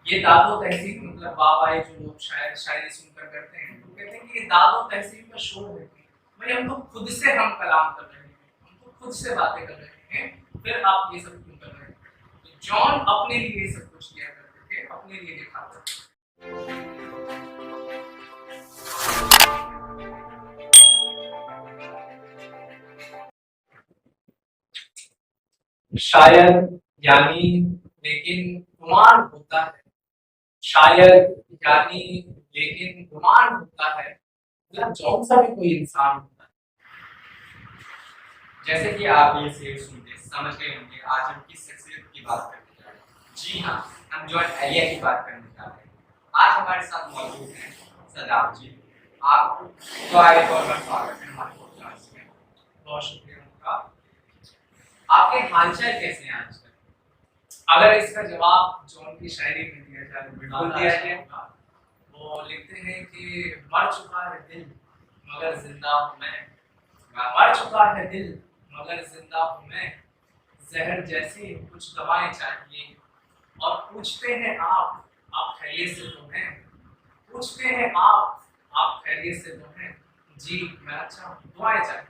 ये दादो तहसीब मतलब वाह जो लोग शायर शायरी सुनकर करते हैं तो कहते हैं कि ये दादो तहसीब का शोर है कि भाई हम तो खुद से हम कलाम कर रहे हैं, हम तो खुद से बातें कर रहे हैं, फिर आप ये सब क्यों कर रहे हैं। तो जॉन अपने लिए ये सब कुछ किया करते थे, अपने लिए लिखा करते थे। शायद यानी लेकिन गुमान होता है, शायद यानी लेकिन गुमान होता है, मतलब जौन सा भी कोई इंसान होता है। जैसे कि आप ये शेर सुनते समझ गए होंगे, आज हम किस शख्सियत की बात करने जा रहे हैं। जी हाँ, हम जॉन एलिया की बात करने जा रहे हैं। आज हमारे साथ मौजूद हैं सदाब जी। आपको दुआए तौर पर स्वागत है हमारे पॉडकास्ट में। बहुत शुक्रिया उनका। आपके हालचाल कैसे हैं आजकल? अगर इसका जवाब जॉन की शायरी में दिया जाए, बिल्कुल दिया जाएगा। वो लिखते हैं कि मर चुका है दिल मगर जिंदा हूँ मैं, मर चुका है दिल मगर जिंदा हूँ मैं, जहर जैसी कुछ दवाएं चाहिए, और पूछते हैं आप खैरियत से तो हैं, पूछते हैं आप खैरियत से तो हैं, जी मैं अच्छा हूँ, दुआएं चाहिए।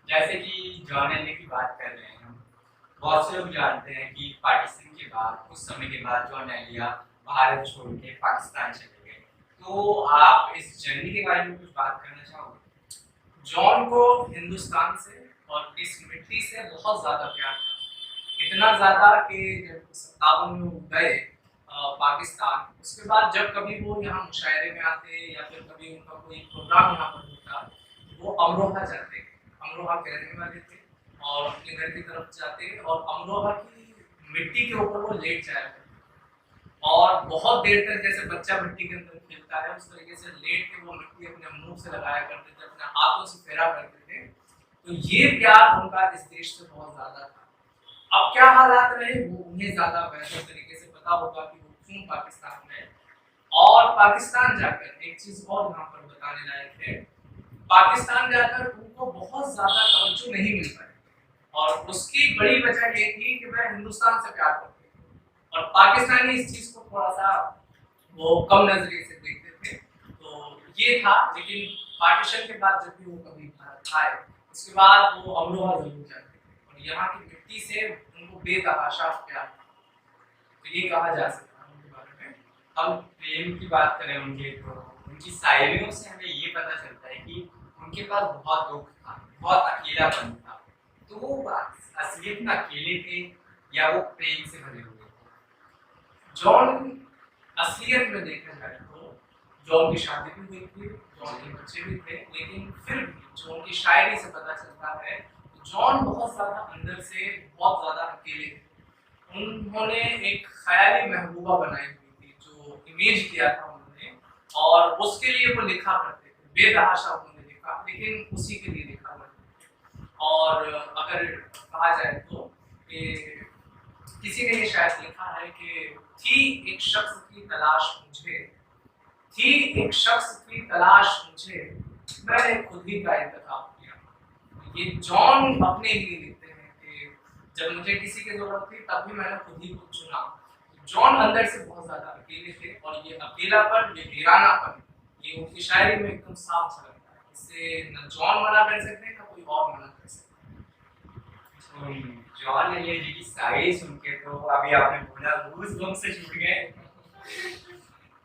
जैसे कि जॉन एलिया की बात कर रहे हैं हम, बहुत से लोग जानते हैं कि पार्टीशन के बाद कुछ समय के बाद जॉन एलिया भारत छोड़ के पाकिस्तान चले गए। तो आप इस जर्नी के बारे में कुछ बात करना चाहोगे? जॉन को हिंदुस्तान से और इस मिट्टी से बहुत ज्यादा प्यार था, इतना ज्यादा कि जब 57 में वो गए पाकिस्तान, उसके बाद जब कभी वो यहाँ मुशायरे में आते या फिर कभी उनका कोई प्रोग्राम यहाँ पर होता, वो अमरोहा जाते, अमरोहा के रहने वाले थे, और अपने घर की तरफ जाते और अमरोहा की मिट्टी के ऊपर वो लेट जाया करते और बहुत देर तक जैसे बच्चा मिट्टी के अंदर खेलता है उस तरीके से लेट के वो मिट्टी अपने मुंह से लगाया करते थे, अपने हाथों से फेरा करते थे। तो ये प्यार उनका इस देश से बहुत ज्यादा था। अब क्या हालात रहे वो उन्हें ज्यादा बेहतर तरीके से पता होगा कि वो क्यों पाकिस्तान में। और पाकिस्तान जाकर एक चीज और यहाँ पर बताने लायक है, पाकिस्तान जाकर उनको बहुत ज्यादा तवज्जो नहीं मिल पाई, और उसकी बड़ी वजह ये थी कि वह हिंदुस्तान से प्यार करते थे और पाकिस्तानी इस चीज को थोड़ा सा वो कम नजरिए से देखते थे। तो ये था, लेकिन पार्टीशन के बाद जब भी वो कभी भारत आए उसके बाद वो अमरोहा जरूर जाते थे और यहाँ की मिट्टी से उनको बेतहाशा प्यार था। तो ये कहा जा सकता है उनके बारे में। हम प्रेम की बात करें उनके, तो उनकी शायरियों से हमें ये पता चलता है कि उनके पास बहुत दुख था, बहुत अकेलापन था। तो वो असलियत में अकेले थे या वो प्रेम से भरे हुए थे? जॉन असलियत में देखा जाए तो जॉन की शादी भी हुई थी, जॉन के बच्चे भी थे, लेकिन फिर भी जॉन की शायरी से पता चलता है जॉन बहुत ज्यादा अंदर से बहुत ज्यादा अकेले थे। उन्होंने एक ख्याली महबूबा बनाई हुई थी, जो इमेज किया था उन्होंने, और उसके लिए वो लिखा करते थे, बेतहाशा उन्होंने लिखा, लेकिन उसी के लिए लिखा करते थे। और अगर कहा जाए तो किसी ने ये शायद लिखा है कि थी एक शख्स की तलाश मुझे, थी एक शख्स की तलाश मुझे, मैंने खुद ही का इंतखाब किया। ये जॉन अपने लिए लिखते हैं कि जब मुझे किसी की जरूरत थी तब भी मैंने खुद ही को चुना। जॉन अंदर से बहुत ज्यादा अकेले थे और ये अकेलापन, ये वीरानापन, ये उनकी शायरी में एकदम साफ झलकता है। इससे न जॉन मना कर सकते हैं ना कोई और मना कर सकते हैं। जॉन एलिया जी की शायरी सुन के तो अभी आपने बोला गूज बम्स से छूट गए।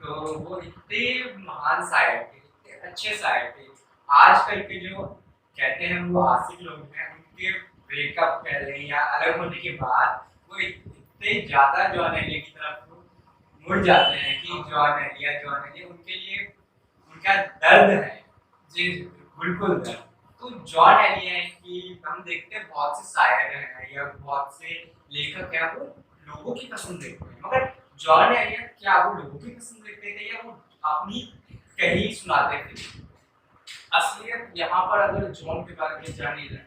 तो वो इतने महान शायर थे, इतने अच्छे शायर थे। आजकल के जो कहते हैं वो आशिक लोग हैं, उनके ब्रेकअप कह लें या अलग होने के बाद वो इतने ज्यादा जॉन एलिया की तरफ मुड़ जाते हैं कि जॉन एलिया उनके लिए उनका दर्द है। जी बिल्कुल दर्द। तो जॉन एलिया की हम देखते हैं बहुत से शायर हैं या बहुत से लेखक हैं, वो लोगों की पसंद देखते हैं, मगर जॉन एलिया क्या वो लोगों की पसंद देखते थे या वो अपनी कहीं सुनाते थे? असलियत यहाँ पर अगर जॉन के बारे में जानी जाए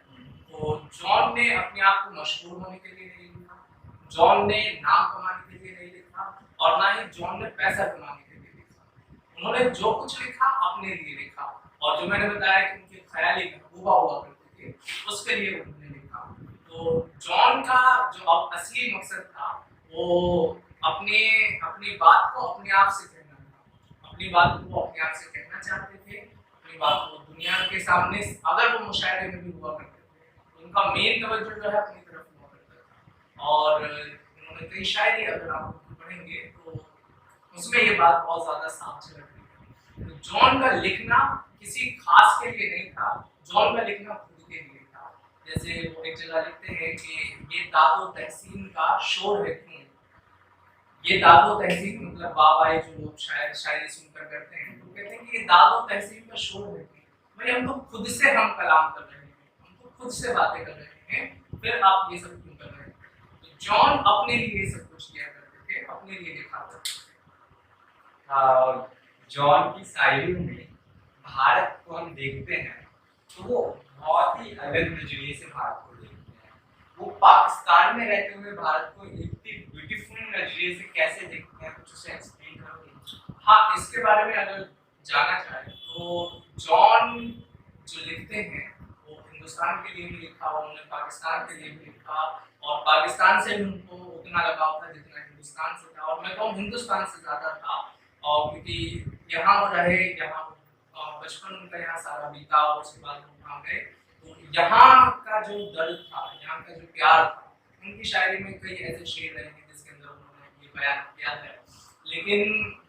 तो जॉन ने अपने आप को मशहूर होने के लिए नहीं लिखा, जॉन ने नाम कमाने के लिए नहीं लिखा, और ना ही जॉन ने पैसा कमाने के लिए लिखा। उन्होंने जो कुछ लिखा अपने लिए लिखा, और जो मैंने बताया कि उनके ख्याली महबूबा हुआ करते थे उसके लिए उन्होंने लिखा। तो जॉन का जो अब असली मकसद था वो अपने अपनी बात को अपने आप से कहना था, अपनी बात को अपने आप से कहना चाहते थे, अपनी बात को दुनिया के सामने अगर वो मुशायरे में भी हुआ करते थे तो उनका मेन तवज्जो जो है अपनी तरफ हुआ करता था। और उन्होंने कई शायरी अगर आप पढ़ेंगे तो उसमें ये बात बहुत ज्यादा साफ झलकती है। तो जॉन का लिखना किसी खास के लिए नहीं था, जॉन का लिखना खुद के लिए था। जैसे वो एक जगह लिखते हैं कि ये दादो तहसीन का शोर है क्यों, ये दादो तहसीन मतलब बाबाई जो लोग शायरी सुनकर करते हैं तो कहते हैं कि ये दादो तहसीन का शोर है क्यों, भाई हम तो खुद से हम कलाम कर रहे हैं, हम तो खुद से बातें कर रहे हैं, फिर आप ये सब क्यों कर रहे हैं। तो जॉन अपने लिए सब कुछ किया करते थे, अपने लिए लिखा करते थे। जॉन की शायरी में भारत को हम देखते हैं तो वो बहुत ही अलग नजरिए से भारत को देखते हैं। वो पाकिस्तान में रहते हुए भारत को इतनी ब्यूटीफुल नजरिए से कैसे देखते हैं, कुछ उसे एक्सप्लेन करोगे? हाँ, इसके बारे में अगर जानना चाहें तो जॉन जो लिखते हैं वो हिंदुस्तान के लिए भी लिखा, उन्होंने पाकिस्तान के लिए भी लिखा और पाकिस्तान से भी उनको उतना लगाव था जितना हिंदुस्तान से था, और मैं कहूँ हिंदुस्तान से ज़्यादा था। और क्योंकि यहाँ वो रहे, यहाँ बचपन उनका यहाँ सारा बीता और उसके बाद वो वहाँ गए, तो यहाँ का जो दर्द था, यहाँ का जो प्यार था, उनकी शायरी में कई ऐसे शेर रहेंगे जिसके अंदर उन्होंने ये बयान किया है। लेकिन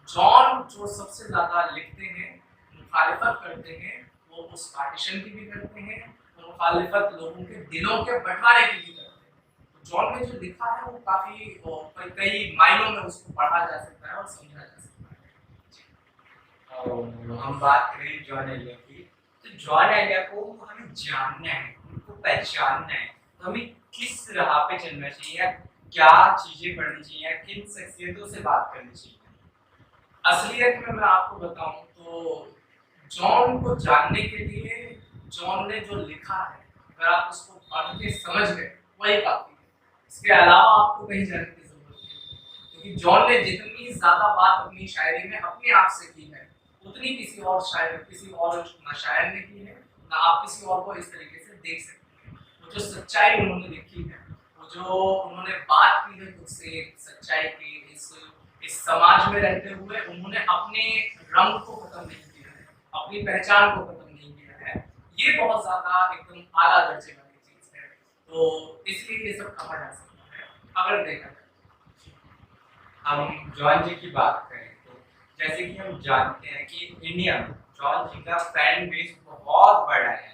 जॉन जो सबसे ज़्यादा लिखते हैं, मुखालिफत करते हैं, वो उस पार्टीशन की भी करते हैं, वो मुखालिफत लोगों के दिलों के बंटवारे की भी करते हैं। तो जॉन ने जो लिखा है वो काफ़ी कई मायनों में उसको पढ़ा जा सकता है और समझा जा सकता है। हम बात करें जॉन एलिया की, तो जॉन एलिया को हमें जानना है, उनको पहचानना है, तो हमें किस राह पे चलना चाहिए या क्या चीजें पढ़नी चाहिए या किन शख्सियतों से बात करनी चाहिए? असलियत में मैं आपको बताऊं तो जॉन को जानने के लिए जॉन ने जो लिखा है अगर आप उसको पढ़ के समझ गए वही काफी है, इसके अलावा आपको कहीं जाने की जरूरत नहीं। क्योंकि जॉन ने जितनी ज्यादा बात अपनी शायरी में अपने आप से की है उतनी किसी और शायर ना शायर ने की है, ना आप किसी और को इस तरीके से देख सकते हैं। वो जो सच्चाई उन्होंने लिखी है, वो जो उन्होंने बात की है खुद से सच्चाई की, इस समाज में रहते हुए उन्होंने अपने रंग को खत्म नहीं किया है, अपनी पहचान को खत्म नहीं किया है, ये बहुत ज्यादा एकदम आला दर्जे वाली चीज है। तो इसलिए ये सब कहा जा सकता है अगर देखा जाए। हम जॉन जी की बात करें तो जैसे कि हम जानते हैं कि इंडिया में जॉन जी का फैन बेस बहुत बड़ा है,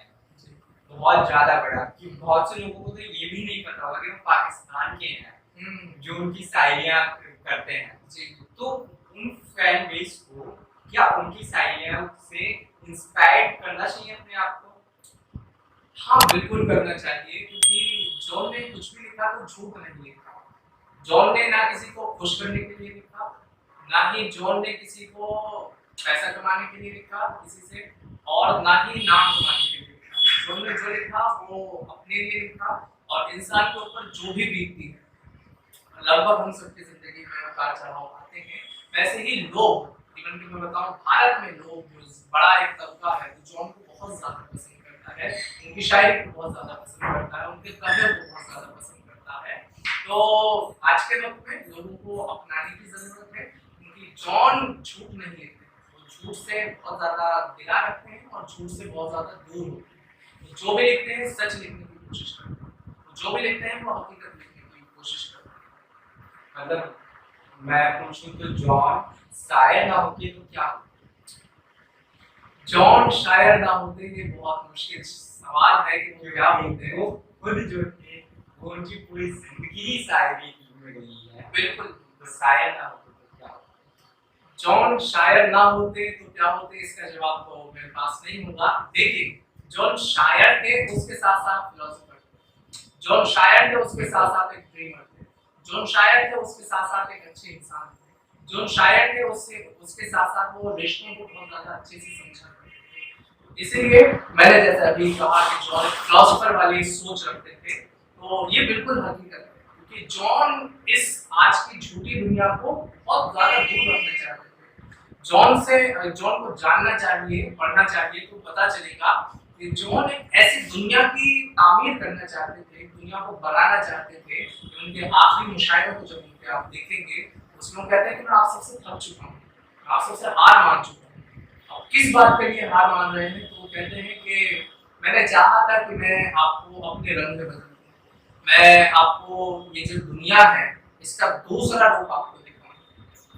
बहुत ज्यादा बड़ा, कि बहुत से लोगों को तो ये भी नहीं पता होगा कि वो पाकिस्तान के हैं जो उनकी शायरियाँ करते हैं जी। तो उन फैन बेस को क्या उनकी शायरियाँ से इंस्पायर करना चाहिए अपने आप को? हाँ, बिल्कुल करना चाहिए, क्योंकि जॉन ने कुछ भी लिखा तो झूठ नहीं लिखा। जॉन ने ना किसी को खुश करने के लिए लिखा, ना ही जॉन ने किसी को पैसा कमाने के लिए लिखा किसी से, और ना ही नाम कमाने के लिए लिखा। जॉन ने जो लिखा वो अपने लिए लिखा और इंसान के ऊपर जो भी बीतती है, लगभग हम सबकी जिंदगी में उतार चढ़ाव आते हैं, वैसे ही लोग इवन कि मैं बताऊं भारत में लोग जो बड़ा एक तबका है जो जॉन को बहुत ज्यादा पसंद करता है, उनकी शायरी को बहुत ज्यादा पसंद करता है, उनके कवियों को बहुत ज्यादा पसंद करता है। तो आज के वक्त में लोगों को अपनाने की जरूरत है, क्योंकि जॉन झूठ नहीं लिखते, वो झूठ से बहुत ज्यादा गिला रखते हैं और झूठ से बहुत ज्यादा दूर होते हैं। जो भी लिखते हैं सच लिखने की कोशिश करते हैं, जो भी लिखते हैं वो हकीकत लिखने की कोशिश करते हैं। मतलब मैं पूछूं तो जॉन शायर ना होते तो क्या होता? जॉन शायर ना होते ये बहुत मुश्किल सवाल है कि वो क्या होते। वो खुद जो थे वो उनकी पूरी जिंदगी ही शायरी में गई है। बिल्कुल, तो शायर ना होते तो क्या होता? जॉन शायर ना होते तो क्या होते, इसका जवाब तो मेरे पास नहीं होगा। लेकिन जॉन शायर थे उसके साथ साथ फिलोसोफर थे, जॉन शायर थे उसके साथ साथ एक ड्रीमर थे, जॉन शायर थे उसके साथ साथ एक अच्छे इंसान थे, जॉन शायर थे उसके साथ साथ वो रिश्तों को बहुत ज्यादा अच्छे से समझा करते थे। इसीलिए मैंने जैसे अभी कहा कि जॉन फिलोसोफर वाली सोच रखते थे, तो ये बिल्कुल हकीकत है, क्योंकि जॉन इस आज की झूठी दुनिया को बहुत ज्यादा दूर रखना चाहते थे। जॉन को जानना चाहिए, पढ़ना चाहिए, तो पता चलेगा कि जॉन एक ऐसी दुनिया की तामीर करना चाहते थे, दुनिया को बनाना चाहते थे। उनके आखिरी मुशायरों को जब उनके आप देखेंगे तो उसमें वो कहते हैं कि मैं आप सबसे थक चुका हूँ, आप सबसे हार मान चुका हूँ। अब किस बात के लिए हार मान रहे हैं? तो वो कहते हैं कि मैंने चाहा था कि मैं आपको अपने रंग में बदल दूं, मैं आपको ये जो दुनिया है इसका दूसरा रूप आपको दिखाऊं,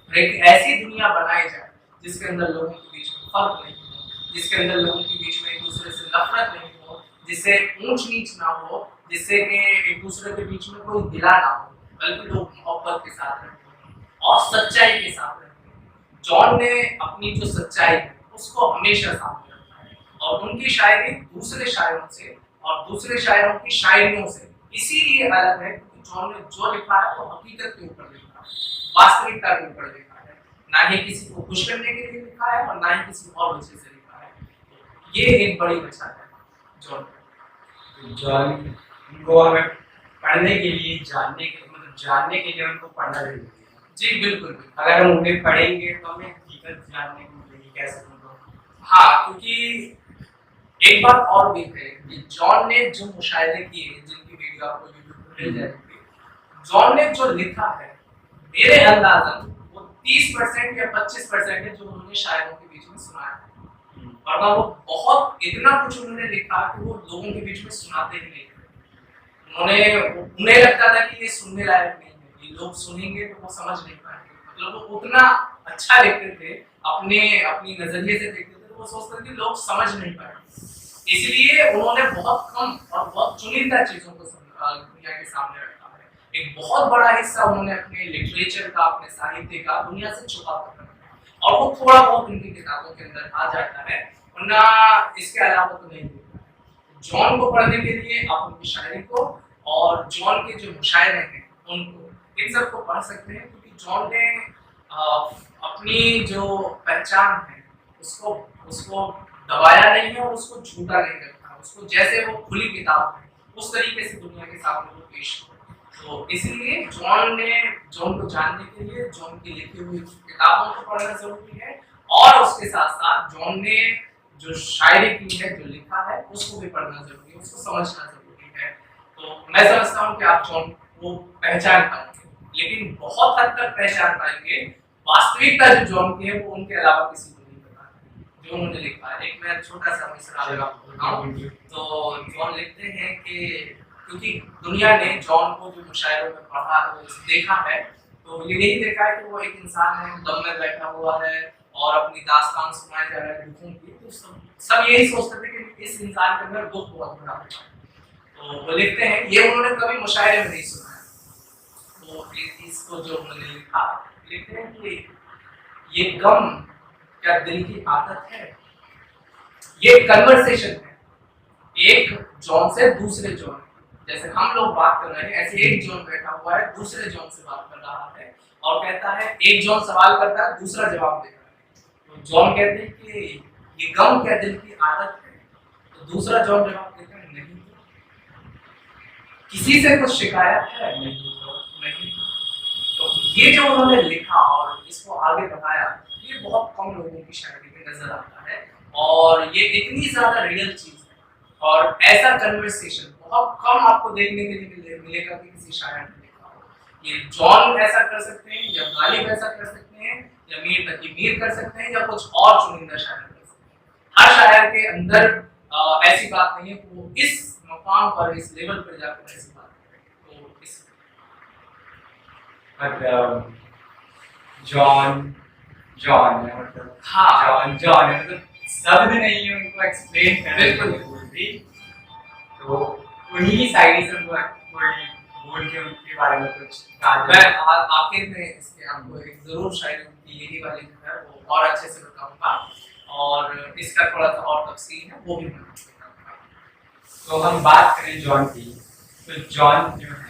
और एक ऐसी दुनिया बनाई जाए जिसके अंदर लोगों के बीच में फर्क नहीं हो, जिसके अंदर लोगों के बीच में एक दूसरे से नफरत नहीं हो, जिससे ऊंच नीच ना हो, जिससे कि एक दूसरे के बीच में कोई गिला ना हो, बल्कि लोग मोहब्बत के साथ रहते हैं और सच्चाई के साथ रहते हैं। जॉन ने अपनी जो सच्चाई है उसको हमेशा सामने रखा है, और उनकी शायरी दूसरे शायरों से और दूसरे शायरों की शायरियों से इसीलिए अलग है क्योंकि जॉन ने जो लिखा है वो हकीकत के ऊपर लिखा है, वास्तविकता के ऊपर लिखा है, ना ही किसी को खुश करने के लिए लिखा है और ना ही किसी और वजह से लिखा है। ये एक बड़ी वजह है जॉन की। जॉन को हमें पढ़ने के लिए जानने के लिए उनको पढ़ना जरूरी है। जी बिल्कुल बिल्कुल। अगर हम उन्हें पढ़ेंगे तो हमें हकीकत जानने को मिलेगी, कैसे उनको। हाँ, क्योंकि एक बात और भी है कि जॉन ने जो मुशायरे किए, जिनकी वीडियो आपको यूट्यूब पर मिल जाएगी, जॉन ने जो लिखा है मेरे अंदाजन वो 30% या 25% है जो उन्होंने शायरों के बीच में सुनाया है, वरना वो बहुत इतना कुछ उन्होंने लिखा कि वो लोगों के बीच में सुनाते ही नहीं थे। उन्हें लगता था कि ये सुनने लायक नहीं है, ये लोग सुनेंगे तो वो समझ नहीं पाएंगे, मतलब वो उतना अच्छा लिखते थे, अपनी नजरिए से देखते थे, तो वो सोचते थे कि लोग समझ नहीं पाएंगे, इसलिए उन्होंने बहुत कम और बहुत चुनिंदा चीजों को दुनिया के सामने रखा है। एक बहुत बड़ा हिस्सा उन्होंने अपने लिटरेचर का, अपने साहित्य का दुनिया से छुपा कर रखा है, और वो थोड़ा बहुत उनकी किताबों के अंदर आ जाता है, वरना इसके अलावा तो नहीं होता है। जॉन को पढ़ने के लिए आप उनकी शायरी को और जॉन के जो मुशायरे हैं उनको, इन सबको पढ़ सकते हैं, क्योंकि जॉन ने अपनी जो पहचान है उसको दबाया नहीं है और उसको झूठा नहीं रखा, उसको जैसे वो खुली किताब है उस तरीके से दुनिया के सामने वो पेश किया। तो इसीलिए जॉन को जानने के लिए जॉन की लिखी हुई किताबों को पढ़ना जरूरी है, और उसके साथ साथ जॉन ने जो शायरी की है, जो लिखा है, उसको भी पढ़ना जरूरी है, उसको समझना जरूरी है। तो मैं समझता हूँ कि आप जॉन को पहचान पाएंगे, लेकिन बहुत हद तक पहचान पाएंगे। वास्तविकता जो जॉन की है वो उनके अलावा किसी को नहीं पता है जो उन्होंने लिखा है। एक मैं छोटा सा मिसरा बताऊं तो जॉन लिखते हैं कि क्योंकि दुनिया ने जॉन को जो मुशायरों में पढ़ा देखा है, तो ये नहीं देखा है कि वो एक इंसान है, दम में बैठा हुआ है और अपनी दास्तान सुनाया जा रहा है दुखों की, तो सब यही सोचते थे कि इस इंसान के अंदर दुख बहुत बड़ा है। तो वो लिखते हैं, ये उन्होंने कभी मुशायरे में नहीं सुना है, तो इसको जो उन्होंने लिखा, लिखते हैं कि ये गम क्या दिल की आदत है, ये कन्वर्सेशन है एक जॉन से दूसरे जॉन, जैसे हम लोग बात कर रहे हैं ऐसे एक जॉन बैठा हुआ है दूसरे जॉन से बात कर रहा है, और कहता है, एक जॉन सवाल करता है, दूसरा जवाब देता है। तो जॉन कहते हैं कि ये गम क्या दिल की आदत है, तो दूसरा जॉन जवाब देता है, नहीं। किसी से कुछ शिकायत है, नहीं। तो ये जो उन्होंने लिखा और इसको आगे बढ़ाया, ये बहुत कम लोगों की शायरी में नजर आता है, और ये इतनी ज्यादा रियल चीज है, और ऐसा कन्वर्सेशन बहुत कम आपको देखने के लिए मिलेगा कि किसी शायर ने लिखा हो। ये जॉन ऐसा कर सकते हैं, या गालिब ऐसा कर सकते हैं, या मीर तकी मीर कर सकते हैं, या कुछ और चुनिंदा शायर कर सकते हैं। हर शायर के अंदर ऐसी बात नहीं है कि वो इस मकाम पर, इस लेवल पर जाकर ऐसी बात करें। तो इस मतलब जॉन है, मतलब हाँ, जॉन है, मतलब शब्द नहीं है उनको एक्सप्लेन करने के लिए बोल रही, तो उन्हीं की शायरी से उनको कोई बोल के उनके बारे में कुछ कहा मैं जाए। आखिर में इसके आपको एक जरूर शायरी उनकी यही वाली जो है वो और अच्छे से बताऊंगा, और इसका थोड़ा सा और तफसील है वो भी मैं बताऊंगा। तो हम बात करें जॉन की, तो जॉन जो है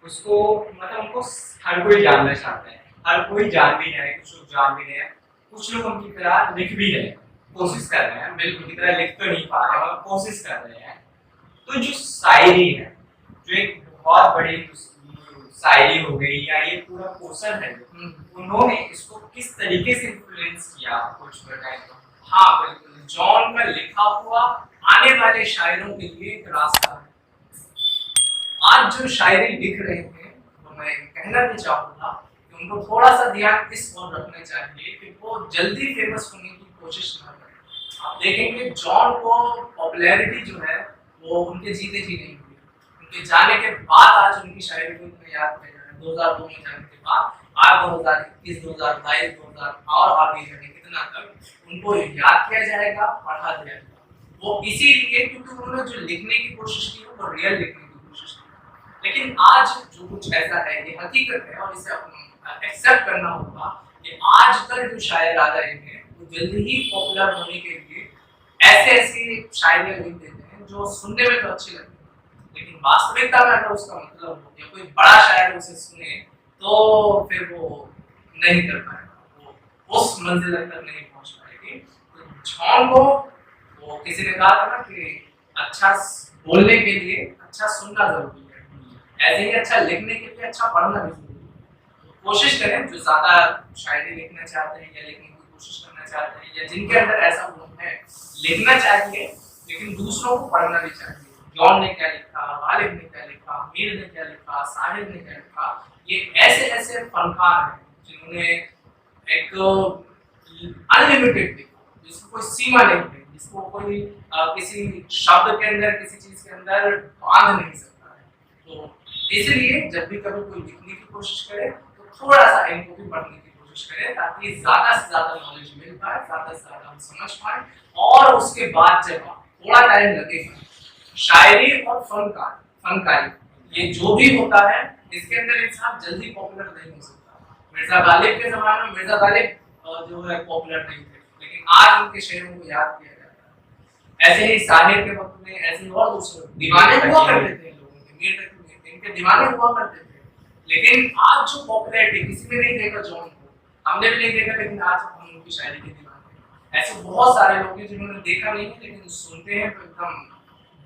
उसको, मतलब उनको हर कोई जानना चाहता है, हर कोई जान भी रहे, कुछ लोग जान भी रहे हैं, कुछ लोग उनकी तरह लिख भी रहे हैं, कोशिश कर रहे हैं, बिल्कुल उनकी तरह लिख तो नहीं पा रहे हैं, कोशिश कर रहे हैं। तो जो शायरी है, जो एक बहुत बड़ी शायरी हो गई, या ये पूरा पोर्शन है, उन्होंने इसको किस तरीके से इन्फ्लुएंस किया, कुछ बताएं तो। हाँ बिल्कुल, जॉन का लिखा हुआ आने वाले शायरों के लिए एक रास्ता है। आज जो शायरी लिख रहे हैं, तो मैं कहना भी चाहूँगा कि उनको थोड़ा सा ध्यान इस ओर रखना चाहिए कि वो जल्दी फेमस होने की कोशिश ना करें। आप देखेंगे जॉन को पॉपुलैरिटी जो है वो उनके जीते जी नहीं हुई, उनके जाने के बाद आज उनकी शायरी को इतना याद किया जा रहा है। 2002 में जाने के बाद आज 2021, 2022, 2000 और आगे जाने कितना तक उनको याद किया जाएगा, पढ़ा जाएगा। वो इसीलिए क्योंकि उन्होंने जो लिखने की कोशिश की वो रियल लिखने की कोशिश की। लेकिन आज जो कुछ ऐसा है ये हकीकत है और इसे एक्सेप्ट करना होगा कि आजकल जो शायर आ रहे हैं वो जल्दी ही पॉपुलर होने के लिए ऐसे ऐसी शायरियाँ लिख देते हैं जो सुनने में तो अच्छी लगती है, लेकिन वास्तविकता में अगर उसका मतलब हो या कोई बड़ा शायर उसे सुने तो फिर वो नहीं कर पाएगा, वो उस मंजिल तक नहीं पहुंच पाएगी। तो जॉन को वो किसी ने कहा था ना कि अच्छा बोलने के लिए अच्छा सुनना जरूरी है, ऐसे ही अच्छा लिखने के लिए अच्छा पढ़ना भी जरूरी है। तो कोशिश करें जो ज्यादा शायरी लिखना चाहते हैं या लिखने की कोशिश करना चाहते हैं या जिनके अंदर ऐसा गुण है, लिखना चाहिए लेकिन दूसरों को पढ़ना भी चाहिए। जॉन ने क्या लिखा, गालिब ने क्या लिखा, मीर ने क्या लिखा, साहिर ने क्या लिखा, ये ऐसे ऐसे फनकार हैं जिन्होंने एक अनलिमिटेड लिखा, जिसको कोई सीमा नहीं है, जिसको कोई किसी शब्द के अंदर किसी चीज के अंदर बांध नहीं सकता है। तो इसलिए जब भी कभी कोई लिखने की कोशिश करे तो थोड़ा सा इनको भी पढ़ने की कोशिश करें ताकि ज्यादा से ज्यादा नॉलेज मिल पाए, ज्यादा से ज्यादा हम समझ पाए। और उसके बाद जब थोड़ा टाइम लगेगा, शायरी और फनकारी ये जो भी होता है इसके अंदर इंसान जल्दी पॉपुलर नहीं हो सकता। मिर्जा गालिब के जमाने में मिर्जा गालिब जो है पॉपुलर नहीं थे, लेकिन आज उनके शेरों को याद किया जाता है। ऐसे ही साहिर के वक्त में ऐसे और दूसरे दीवाने हुआ करते थे, लोगों के मीर तक इनके दीवाने हुआ करते थे, लेकिन आज जो पॉपुलैरिटी किसी ने नहीं देखा जॉन को, हमने भी नहीं देखा, लेकिन आज हम उनकी शायरी के दीवाने। ऐसे बहुत सारे लोग हैं जिन्होंने देखा नहीं है लेकिन सुनते हैं तो एकदम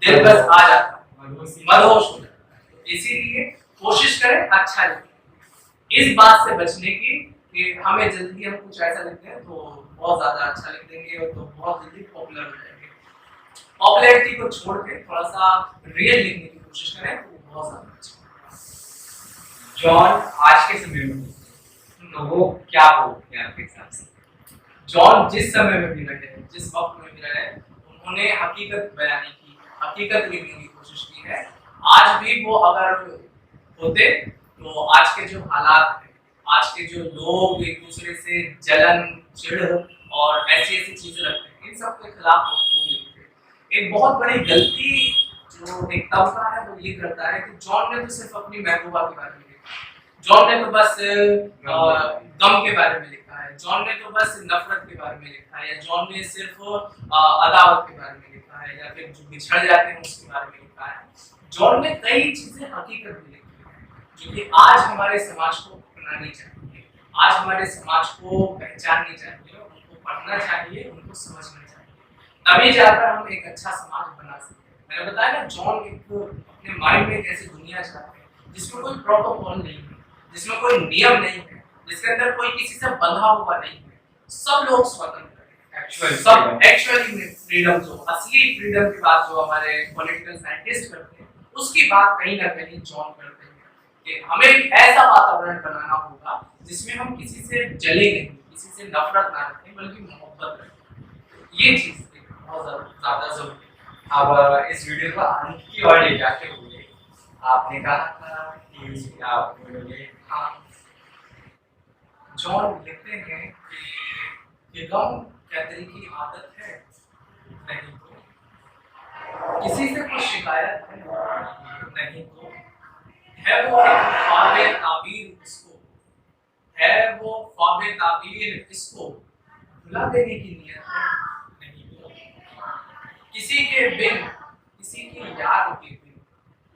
दिल बस आ जाता है, मदहोश हो जाता है। तो इसीलिए कोशिश करें अच्छा लिखें। इस बात से बचने की कि हमें जल्दी हम कुछ ऐसा लिखते हैं तो बहुत ज्यादा अच्छा लिख देंगे और तो बहुत जल्दी पॉपुलर हो जाएंगे। पॉपुलैरिटी को छोड़ के थोड़ा सा रियल लिखने की कोशिश करें तो बहुत ज्यादा अच्छा। जॉन आज के समय में तो वो क्या बोलते हैं आपके हिसाब से? जॉन जिस समय में भी रहे, जिस वक्त में भी रहे, उन्होंने हकीकत बयानी की, हकीकत लिखने की कोशिश की है। आज भी वो अगर होते तो आज के जो हालात हैं, आज के जो लोग एक दूसरे से जलन, चिढ़ और ऐसी ऐसी चीजें रखते हैं, इन सब के खिलाफ वो लिखते। एक बहुत बड़ी गलती जो एक तबका है वो ये करता है कि जॉन ने तो सिर्फ अपनी महबूबा के बारे में लिखा, जॉन ने तो बस गम के बारे में लिखा है, जॉन ने तो बस नफरत के बारे में लिखा है, या जॉन ने सिर्फ अदावत के बारे में लिखा है, या फिर जो बिछड़ जाते हैं उसके बारे में लिखा है। जॉन ने कई चीजें हकीकत में लिखी हैं जो कि आज हमारे समाज को अपनानी चाहिए, आज हमारे समाज को पहचाननी चाहिए, उनको पढ़ना चाहिए, उनको समझना चाहिए, तभी जाकर हम एक अच्छा समाज बना सकते हैं। मैंने बताया ना, जॉन एक अपने माइंड में एक ऐसी दुनिया चाहते हैं जिसमें कोई प्रोटोकॉल नहीं है, जिसमें कोई नियम नहीं है, जिसके अंदर कोई किसी से बंधा हुआ नहीं है, सब लोग स्वतंत्र हैं। सब एक्चुअली में फ्रीडम, जो असली फ्रीडम की बात जो हमारे पॉलिटिकल साइंटिस्ट करते हैं, उसकी बात कहीं ना कहीं जॉन करते हैं कि हमें एक ऐसा वातावरण बनाना होगा जिसमें हम किसी से जले नहीं, किसी से नफरत ना रखें, बल्कि मोहब्बत रखें। ये चीज बहुत ज्यादा जरूरी है। अब इस वीडियो को अंत की ओर ले जाते हुए आपने कहा था कि आप बोलोगे, हाँ, जॉन लिखते हैं कि गम क्या दिल की आदत है, नहीं तो किसी से कुछ शिकायत है, नहीं तो है वो एक ख्वाबे ताबीर इसको, है वो ख्वाबे ताबीर इसको भुला देने की नियत है, नहीं तो किसी के बिन, किसी की याद के बिन,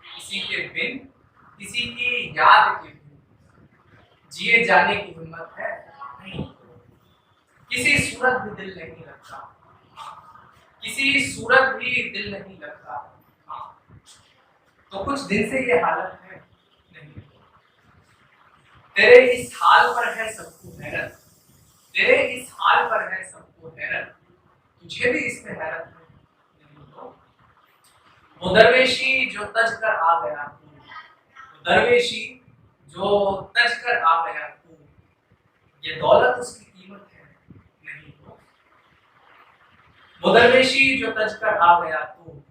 किसी के बिन, किसी की याद के बिन जिए जाने की हिम्मत है, नहीं तो किसी सूरत भी दिल नहीं लगता, किसी सूरत भी दिल नहीं लगता। तो कुछ दिन से ये हालत है, नहीं तेरे इस हाल पर है सबको हैरत, तेरे इस हाल पर है सबको हैरत, तुझे भी इस पे हैरत है, नहीं तो वो दरवेशी जो तज कर आ गया तू, वो दरवेशी जो तज कर आ गया तू, ये दौलत उसकी कीमत है, नहीं तो वो दरवेशी जो तज कर आ गया तो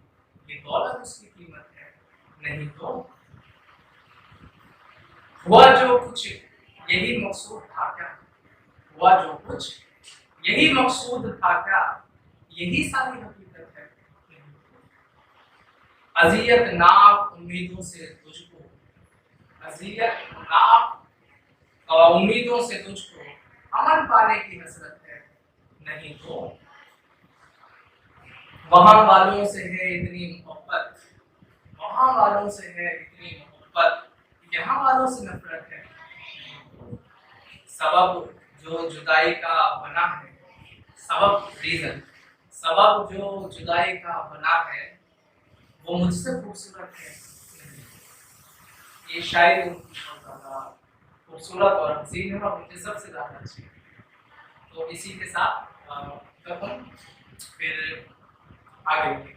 ये दौलत उसकी कीमत है, नहीं तो हुआ जो कुछ यही मकसूद था क्या, हुआ जो कुछ यही मकसूद था क्या, यही सारी हकीकत है। अजियत नाक उम्मीदों से तुझको, अजियत नाक उम्मीदों से तुझको अमन पाने की हसरत है, नहीं तो वहां वालों से है इतनी मोहब्बत, वहां वालों से है इतनी मोहब्बत, यहाँ वालों से नफरत है। सबब जो जुदाई का बना है, सबब रीजन, सबब जो जुदाई का बना है वो मुझसे खूबसूरत है। ये शायरी उनकी बहुत ज़्यादा खूबसूरत और हसीन है और मुझे सबसे ज़्यादा अच्छी है। तो इसी के साथ फिर आगे